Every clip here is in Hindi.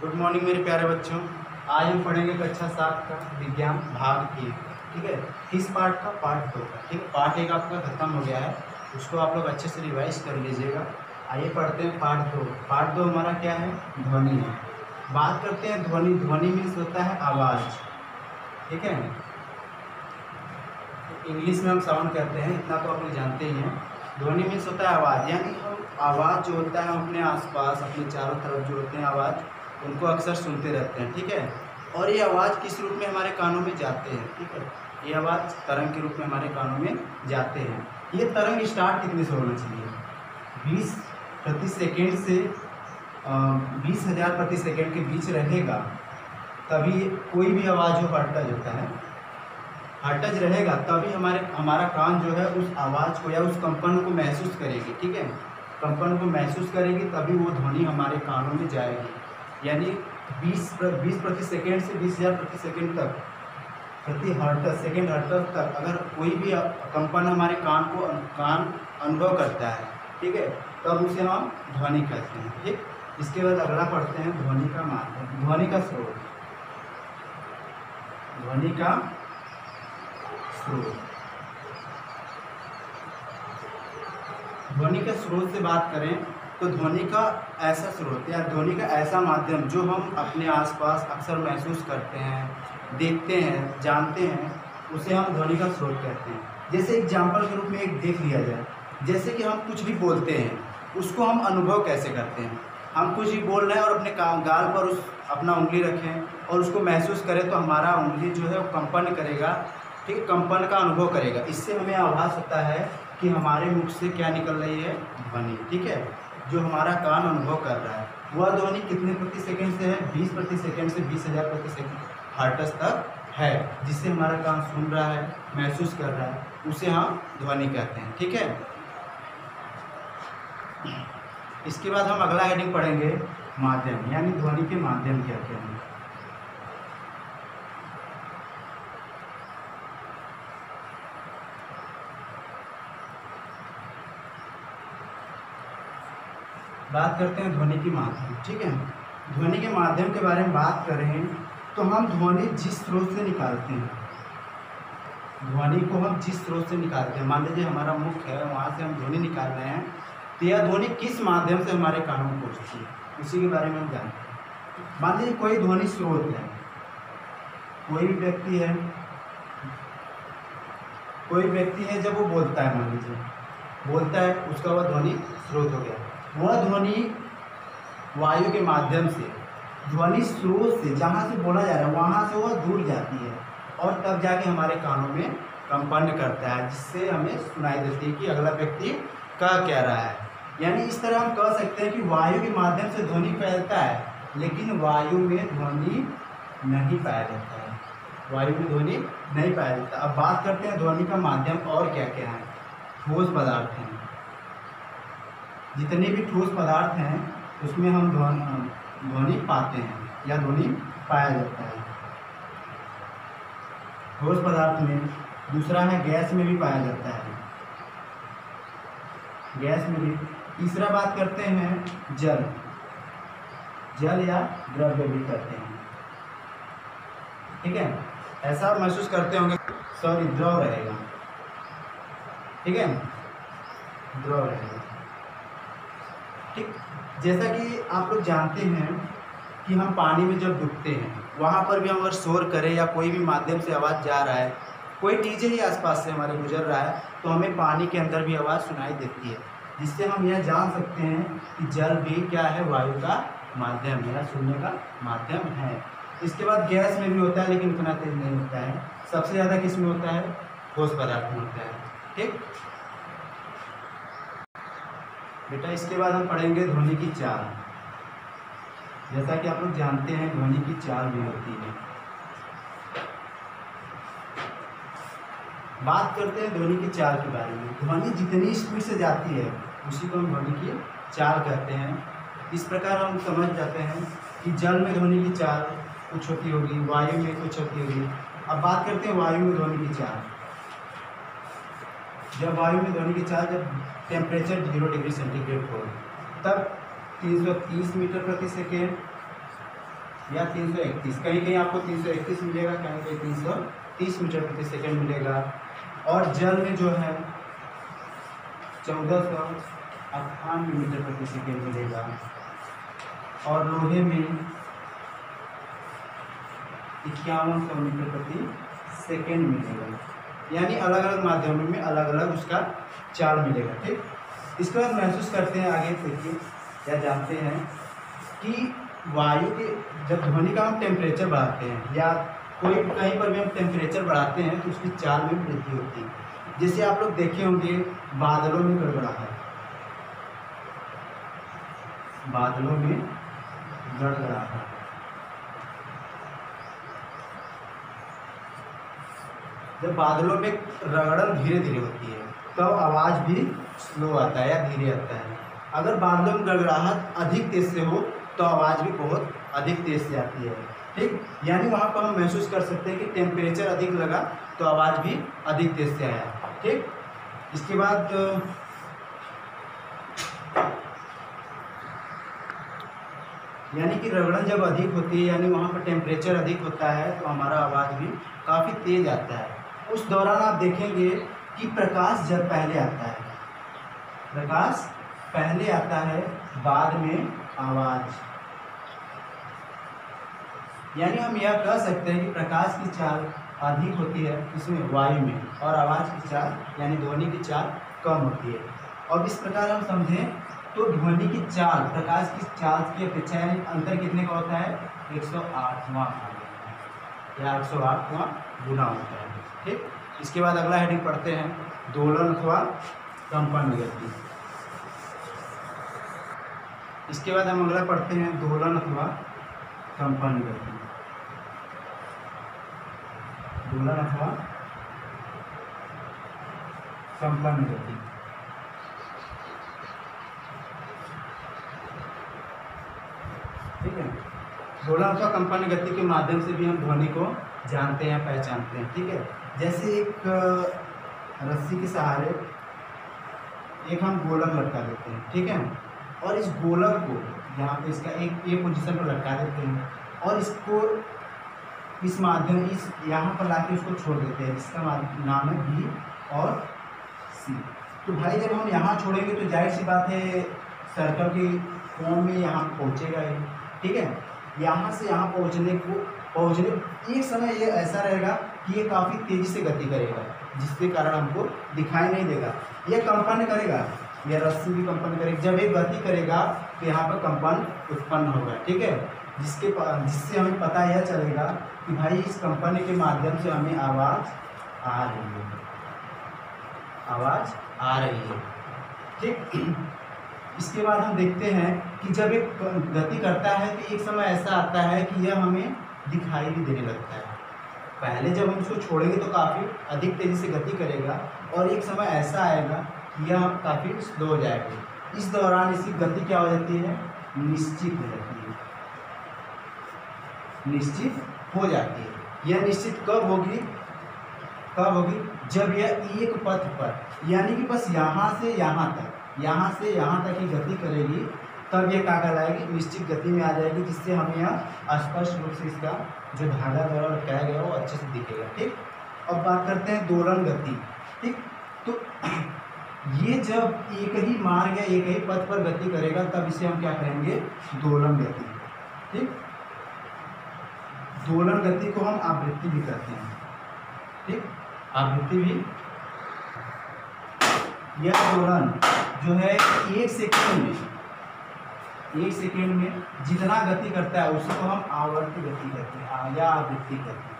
गुड मॉर्निंग मेरे प्यारे बच्चों। आज हम पढ़ेंगे कक्षा 7 का विज्ञान भाग 1। ठीक है, किस पार्ट का? पार्ट 2 का। ठीक है, पार्ट 1 आपका खत्म हो गया है, उसको आप लोग अच्छे से रिवाइज कर लीजिएगा। आइए पढ़ते हैं पार्ट 2। पार्ट 2 हमारा क्या है? ध्वनि है। बात करते हैं ध्वनि। ध्वनि मीन्स होता है आवाज़। ठीक है, इंग्लिश में हम साउंड कहते हैं, इतना तो आप लोग जानते ही हैं। ध्वनि मीन्स होता है आवाज़, यानी हम आवाज़ जो होता है हम अपने आसपास अपने चारों तरफ जो होते हैं आवाज़, उनको अक्सर सुनते रहते हैं। ठीक है, और ये आवाज़ किस रूप में हमारे कानों में जाते हैं? ठीक है, ये आवाज़ तरंग के रूप में हमारे कानों में जाते हैं। ये तरंग स्टार्ट कितने से होना चाहिए? 20 प्रति सेकेंड से 20,000 प्रति सेकेंड के बीच रहेगा, तभी कोई भी आवाज़ जो हर्टज होता है, हर्टज रहेगा, तभी हमारा कान जो है उस आवाज़ को या उस कंपन को महसूस करेगी। ठीक है, कंपन को महसूस करेगी तभी वो ध्वनि हमारे कानों में जाएगी। यानी 20 प्रति सेकेंड से 20,000 प्रति सेकेंड तक, प्रति हर्टज सेकेंड हर्टज तक अगर कोई भी कंपन हमारे कान अनुभव करता है, ठीक है, तब उसे हम ध्वनि कहते हैं। ठीक, इसके बाद अगला पढ़ते हैं ध्वनि का माध्यम, ध्वनि का स्रोत। ध्वनि का स्रोत, ध्वनि के स्रोत से बात करें तो ध्वनि का ऐसा स्रोत या ध्वनि का ऐसा माध्यम जो हम अपने आसपास अक्सर महसूस करते हैं, देखते हैं, जानते हैं, उसे हम ध्वनि का स्रोत कहते हैं। जैसे एग्जाम्पल के रूप में एक देख लिया जाए, जैसे कि हम कुछ भी बोलते हैं, उसको हम अनुभव कैसे करते हैं? हम कुछ भी बोल रहे हैं और अपने गाल पर अपना उंगली रखें और उसको महसूस करें तो हमारा उंगली जो है वो कंपन करेगा। ठीक है, कंपन का अनुभव करेगा। इससे हमें आभास होता है कि हमारे मुख से क्या निकल रही है? ध्वनि। ठीक है, जो हमारा कान अनुभव कर रहा है वह ध्वनि कितने प्रति सेकंड से है? 20 प्रति सेकंड से 20,000 प्रति सेकंड हर्ट्ज तक है, जिससे हमारा कान सुन रहा है, महसूस कर रहा है, उसे हम ध्वनि कहते हैं। ठीक है, इसके बाद हम अगला हेडिंग पढ़ेंगे माध्यम, यानी ध्वनि के माध्यम क्या क्या हैं। बात करते हैं ध्वनि के माध्यम। ठीक है, ध्वनि के माध्यम के बारे में बात करें तो हम ध्वनि जिस स्रोत से निकालते हैं, ध्वनि को हम जिस स्रोत से निकालते हैं, मान लीजिए हमारा मुख है, वहाँ से हम ध्वनि निकाल रहे हैं, तो यह ध्वनि किस माध्यम से हमारे कानों में पहुँचती है, उसी के बारे में हम जानते हैं। मान लीजिए कोई ध्वनि स्रोत है, कोई व्यक्ति है, जब वो बोलता है, मान लीजिए बोलता है, उसका वह ध्वनि स्रोत हो गया। वह ध्वनि वायु के माध्यम से, ध्वनि स्रोत से, जहाँ से बोला जा रहा है वहाँ से वह दूर जाती है और तब जाके हमारे कानों में कंपन करता है, जिससे हमें सुनाई देती है कि अगला व्यक्ति कह क्या रहा है। यानी इस तरह हम कह सकते हैं कि वायु के माध्यम से ध्वनि फैलता है, लेकिन वायु में ध्वनि नहीं पाया जाता है, वायु में ध्वनि नहीं पाया जाता। अब बात करते हैं ध्वनि का माध्यम और क्या क्या है। ठोस पदार्थ हैं, जितने भी ठोस पदार्थ हैं उसमें हम ध्वनि पाते हैं या ध्वनि पाया जाता है। ठोस पदार्थ में दूसरा है गैस में भी पाया जाता है, गैस में भी। तीसरा बात करते हैं जल, जल या द्रव्य भी कहते हैं। ठीक है, ऐसा आप महसूस करते होंगे, सॉरी द्रव रहेगा। ठीक है, द्रव रहेगा। ठीक, जैसा कि आप लोग जानते हैं कि हम पानी में जब डूबते हैं, वहाँ पर भी हम अगर शोर करें या कोई भी माध्यम से आवाज़ जा रहा है, कोई चीज़ें ही आसपास से हमारे गुजर रहा है, तो हमें पानी के अंदर भी आवाज़ सुनाई देती है, जिससे हम यह जान सकते हैं कि जल भी क्या है? वायु का माध्यम है या सुनने का माध्यम है। इसके बाद गैस में भी होता है, लेकिन इतना तेज नहीं होता है। सबसे ज़्यादा किस में होता है? ठोस पदार्थ में होता है। ठीक बेटा, इसके बाद हम पढ़ेंगे ध्वनि की चाल। जैसा कि आप लोग जानते हैं ध्वनि की चाल भी होती है। बात करते हैं ध्वनि की चाल के बारे में। ध्वनि जितनी स्पीड से जाती है उसी को हम ध्वनि की चाल कहते हैं। इस प्रकार हम समझ जाते हैं कि जल में ध्वनि की चाल कुछ होती होगी, वायु में कुछ होती होगी। अब बात करते हैं वायु में ध्वनि की चाल। जब वायु में ध्वनि की चाल, जब टेम्परेचर 0 डिग्री सेंटीग्रेड हो, तब 330 मीटर प्रति सेकेंड, या 331, कहीं कहीं आपको 331 मिलेगा, कहीं कहीं 330 मीटर प्रति सेकेंड मिलेगा। और जल में जो है 1498 मीटर प्रति सेकेंड मिलेगा, और लोहे में 5100 मीटर प्रति सेकेंड मिलेगा। यानी अलग अलग माध्यमों में अलग अलग उसका चाल मिलेगा। ठीक, इसके बाद महसूस करते हैं आगे, देखिए क्या जानते हैं कि वायु के जब ध्वनि का हम टेम्परेचर बढ़ाते हैं या कोई कहीं पर भी हम टेम्परेचर बढ़ाते हैं तो उसकी चाल में वृद्धि होती है। जैसे आप लोग देखे होंगे बादलों में गड़गड़ाहट, बादलों में गड़गड़ाहट, जब बादलों में रगड़न धीरे धीरे होती है तो आवाज़ भी स्लो आता है या धीरे आता है। अगर बादलों में गड़गड़ाहट अधिक तेज से हो तो आवाज़ भी बहुत अधिक तेज से आती है। ठीक, यानी वहाँ पर हम महसूस कर सकते हैं कि टेम्परेचर अधिक लगा तो आवाज़ भी अधिक तेज से आया। ठीक, इसके बाद यानी कि रगड़न जब अधिक होती है यानी वहाँ पर टेम्परेचर अधिक होता है तो हमारा आवाज़ भी काफ़ी तेज आता है। उस दौरान आप देखेंगे कि प्रकाश जब पहले आता है, प्रकाश पहले आता है, बाद में आवाज़। यानी हम यह कह सकते हैं कि प्रकाश की चाल अधिक होती है इसमें वायु में, और आवाज़ की चाल यानी ध्वनि की चाल कम होती है। और इस प्रकार हम समझें तो ध्वनि की चाल प्रकाश की चाल की अपेक्षा यानी अंतर कितने का होता है, 108वां या 108वां गुना होता है। ठीक, इसके बाद अगला हेडिंग पढ़ते हैं, दोलन अथवा कंपन गति। इसके बाद हम अगला पढ़ते हैं दोलन अथवा कंपन गति, दोलन अथवा कंपन गति। ठीक है, दोलन अथवा कंपन गति के माध्यम से भी हम ध्वनि को जानते हैं, पहचानते हैं। ठीक है, जैसे एक रस्सी के सहारे एक हम गोलक लटका देते हैं। ठीक है, और इस गोलक को यहाँ पे इसका एक ये पोजीशन पर लटका देते हैं और इसको इस माध्यम इस यहाँ पर लाके उसको छोड़ देते हैं, जिसका नाम है बी और सी। तो भाई जब हम यहाँ छोड़ेंगे तो जाहिर सी बात है सर्कल के कोण में यहाँ पहुँचेगा ही। ठीक है, यहाँ से यहाँ पहुँचने एक समय ये ऐसा रहेगा कि ये काफ़ी तेज़ी से गति करेगा, जिसके कारण हमको दिखाई नहीं देगा। ये कंपन करेगा, यह रस्सी भी कंपन करेगी। जब ये गति करेगा तो यहाँ पर कंपन उत्पन्न होगा। ठीक है, जिससे हमें पता यह चलेगा कि भाई इस कंपन के माध्यम से हमें आवाज़ आ रही है, आवाज़ आ रही है। ठीक, इसके बाद हम देखते हैं कि जब एक गति करता है तो एक समय ऐसा आता है कि यह हमें दिखाई भी देने लगता है। पहले जब हम इसको छोड़ेंगे तो काफ़ी अधिक तेज़ी से गति करेगा और एक समय ऐसा आएगा कि यह काफ़ी स्लो हो जाएगा। इस दौरान इसकी गति क्या हो जाती है, निश्चित हो जाती है, निश्चित हो जाती है। यह निश्चित कब होगी, कब होगी, जब यह एक पथ पर यानी कि बस यहाँ से यहाँ तक, यहाँ से यहाँ तक ही गति करेगी, तब यह क्या कहलाएगी, निश्चित गति में आ जाएगी, जिससे हमें यहाँ स्पष्ट रूप से इसका जो धागा द्वारा लटकाया गया वो अच्छे से दिखेगा। ठीक, अब बात करते हैं दोलन गति। ठीक, तो ये जब एक ही मार्ग या एक ही पथ पर गति करेगा तब इसे हम क्या कहेंगे, दोलन गति। ठीक, दोलन गति को हम आवृत्ति भी कहते हैं। ठीक, आवृत्ति भी, यह दोलन जो है एक सेकेंड में जितना गति करता है उसी को हम आवर्ती गति कहते हैं या आवृत्ति कहते हैं,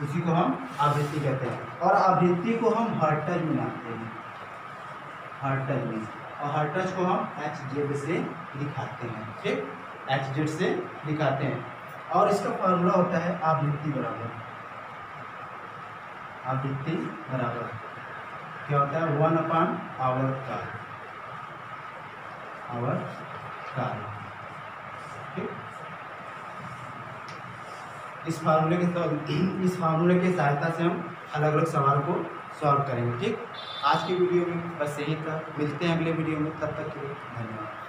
उसी को हम आवृत्ति कहते हैं। और आवृत्ति को हम हर्ट्ज में नापते हैं, हर्ट्ज में, और हर्ट्ज को हम Hz से दिखाते हैं। ठीक, Hz से दिखाते हैं और इसका फॉर्मूला होता है आवृत्ति बराबर, आवृत्ति बराबर क्या होता है, 1/आवर्तकाल, आवर्तकाल। ठीक, इस फार्मूले की सहायता से हम अलग अलग सवाल को सॉल्व करेंगे। ठीक, आज की वीडियो में बस यही था, मिलते हैं अगले वीडियो में, तब तक के लिए धन्यवाद।